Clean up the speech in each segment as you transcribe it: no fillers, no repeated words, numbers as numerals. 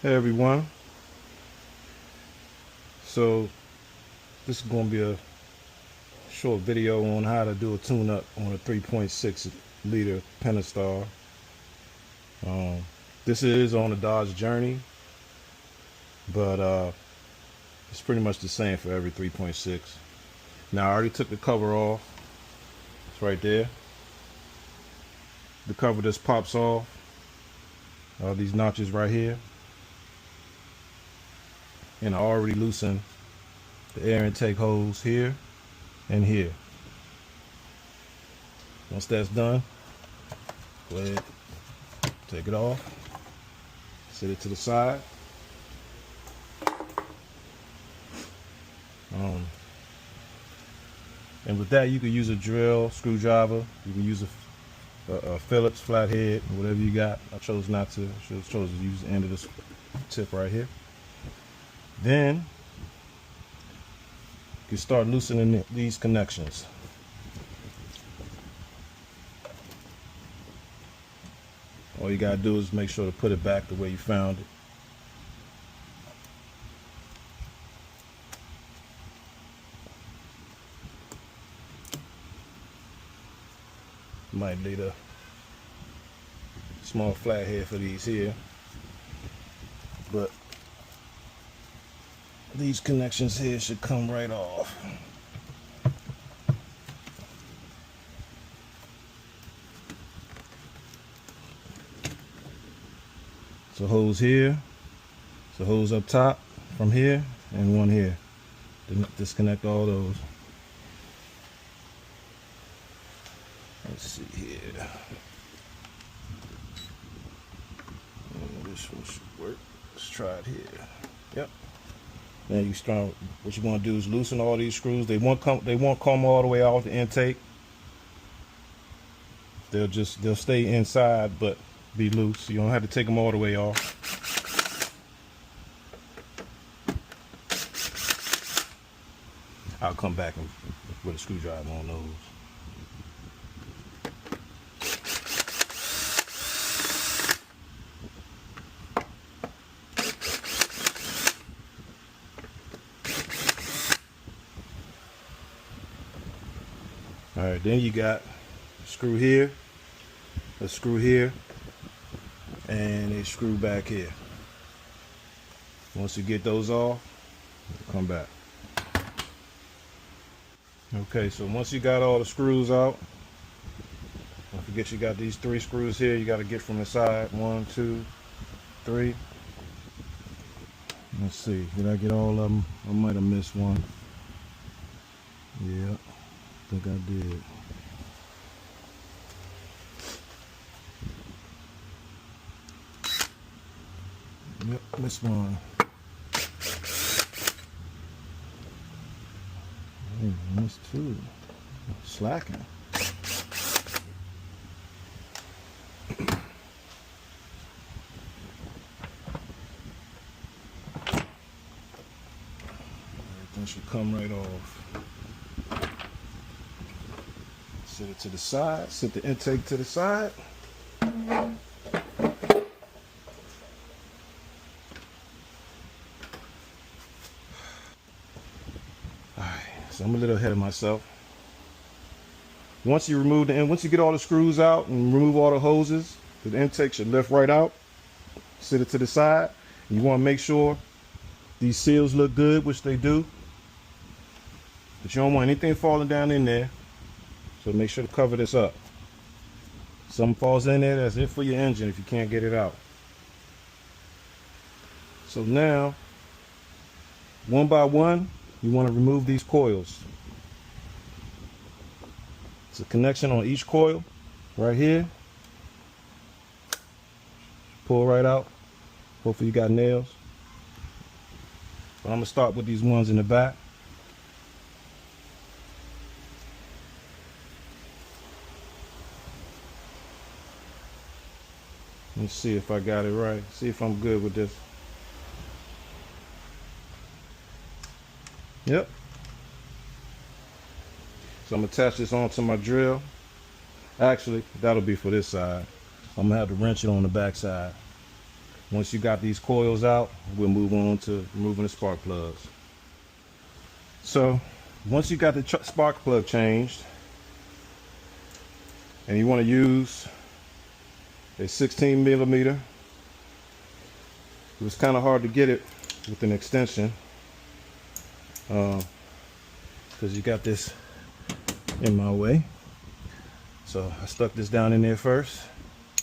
Hey everyone, so this is going to be a short video on how to do a tune-up on a 3.6 liter Pentastar. This is on a Dodge Journey, but it's pretty much the same for every 3.6. Now I already took the cover off. It's right there. The cover just pops off. These notches right here. And I already loosened the air intake hose here and here. Once that's done, go ahead, take it off, set it to the side. And with that, you can use a drill, screwdriver. You can use a Phillips flathead, whatever you got. I chose not to. I chose to use the end of this tip right here. Then you can start loosening these connections. All you gotta do is make sure to put it back the way you found it. Might need a small flathead for these here, but these connections here should come right off. So hose here, so hose up top from here, and one here. Disconnect all those. Let's see here. This one should work. Let's try it here. Yep. Then you start. What you're gonna do is loosen all these screws. They won't come all the way off the intake. They'll stay inside, but be loose. You don't have to take them all the way off. I'll come back with a screwdriver on those. All right, then you got a screw here, a screw here, and a screw back here. Once you get those off, come back. Okay, so once you got all the screws out, don't forget you got these 3 screws here. You got to get from the side. 1, 2, 3. Let's see, did I get all of them? I might have missed one. Yeah, I think I did. Yep, missed one. Hey, missed 2. Slacking. Everything should come right off. Set it to the side, set the intake to the side. Alright, so I'm a little ahead of myself. Once you get all the screws out and remove all the hoses, the intake should lift right out. Set it to the side. You want to make sure these seals look good, which they do. But you don't want anything falling down in there. So make sure to cover this up. Something falls in there, that's it for your engine if you can't get it out. So now, one by one, you want to remove these coils. It's a connection on each coil, right here. Pull right out. Hopefully you got nails. But I'm going to start with these ones in the back. Let's see if I got it right. See if I'm good with this. Yep. So I'm gonna attach this onto my drill. Actually, that'll be for this side. I'm gonna have to wrench it on the back side. Once you got these coils out, we'll move on to removing the spark plugs. So once you got the spark plug changed and you want to use a 16 millimeter, it was kind of hard to get it with an extension because you got this in my way. So I stuck this down in there first,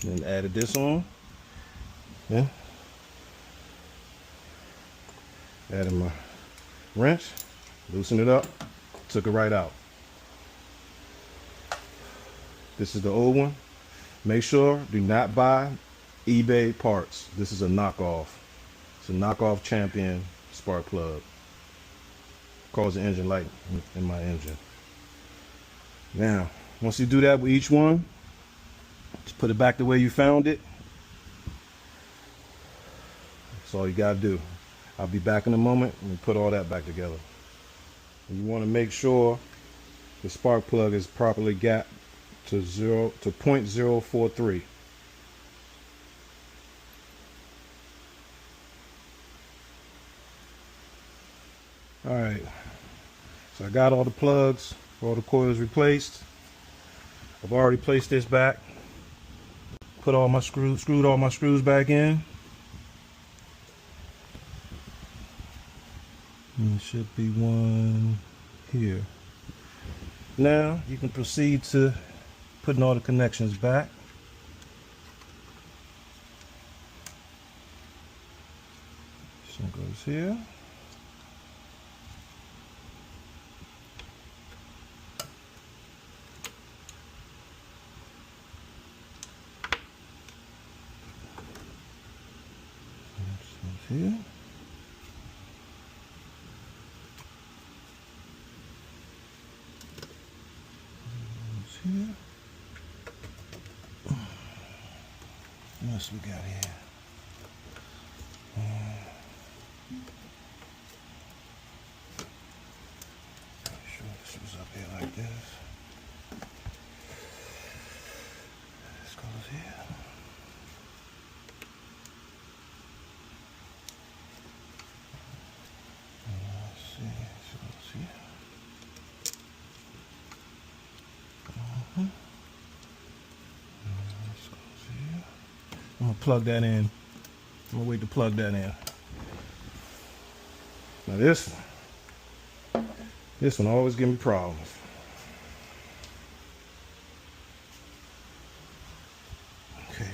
then added this on. Yeah. Added my wrench, loosen it up, took it right out. This is the old one. Make sure, do not buy eBay parts. This is a knockoff. It's a knockoff Champion spark plug. Cause the engine light in my engine. Now, once you do that with each one, just put it back the way you found it. That's all you gotta do. I'll be back in a moment and put all that back together. And you want to make sure the spark plug is properly gapped to 0.043. Alright, so I got all the plugs, all the coils replaced. I've already placed this back, put all my screwed all my screws back in. And there should be one here. Now you can proceed to putting all the connections back. This one goes here. This one's here. Here. What else we got here? Make sure this was up here like this. This goes here. Let's see. This goes here. I'm gonna plug that in. I'm gonna wait to plug that in. Now this one always give me problems. Okay,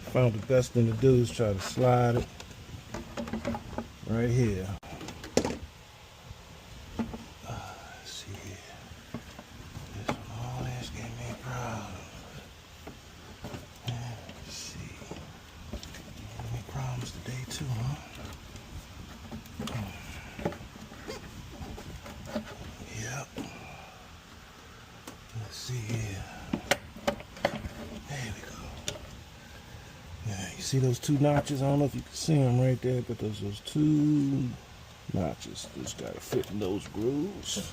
found the best thing to do is try to slide it right here. Let's see here. This one always give me problems. Today too, huh? Yep. Let's see here. There we go. Now you see those two notches? I don't know if you can see them right there, but there's those two notches. Just gotta fit in those grooves.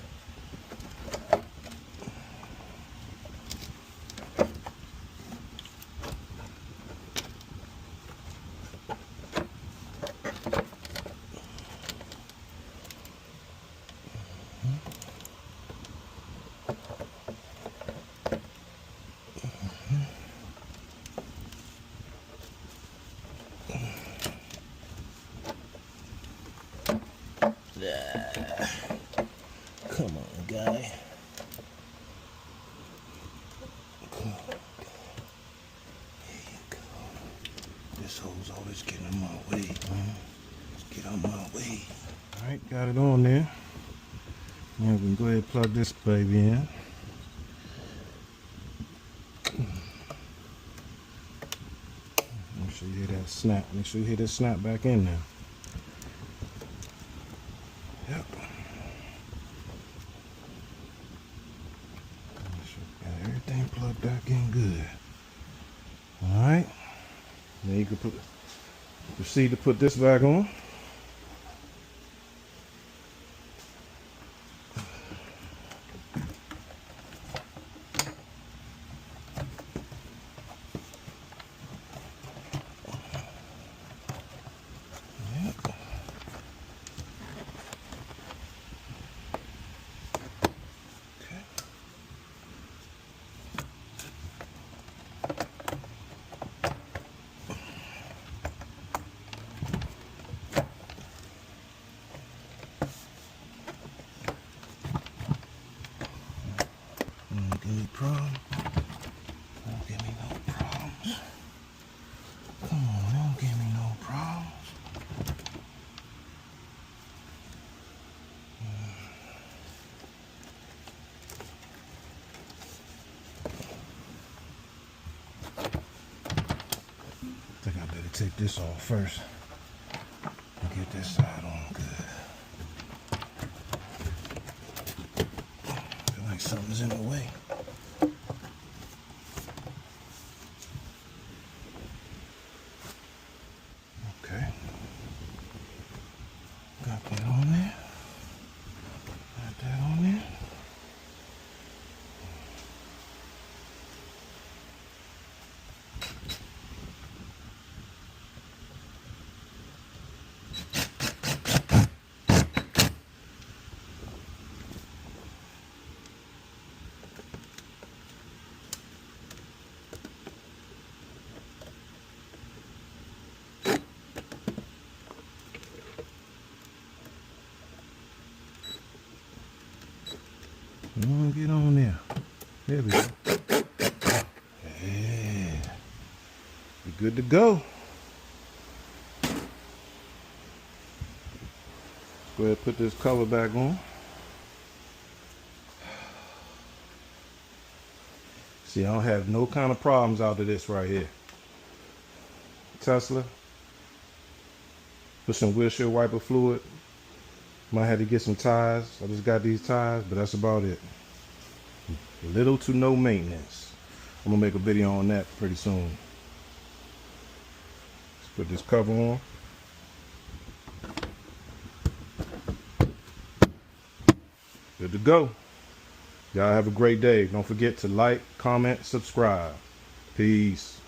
Come on, guy. Come on. There you go. This hole's always getting in my way, man. Let's get out my way. Alright, got it on there. Now we can go ahead and plug this baby in. Make sure you hear that snap. Make sure you hear that snap back in there. Yep. Got everything plugged back in good. Alright. Now you can proceed to put this back on. take this off first and get this side on good. Feel like something's in the way. Okay. Got that on there. Got that on there. Get on there. There we go. Yeah. We're good to go. Go ahead and put this cover back on. See, I don't have no kind of problems out of this right here. Tesla. Put some windshield wiper fluid. Might have to get some tires. I just got these tires, but that's about it. Little to no maintenance. I'm gonna make a video on that pretty soon. Let's put this cover on. Good to go. Y'all have a great day. Don't forget to like, comment, subscribe. Peace.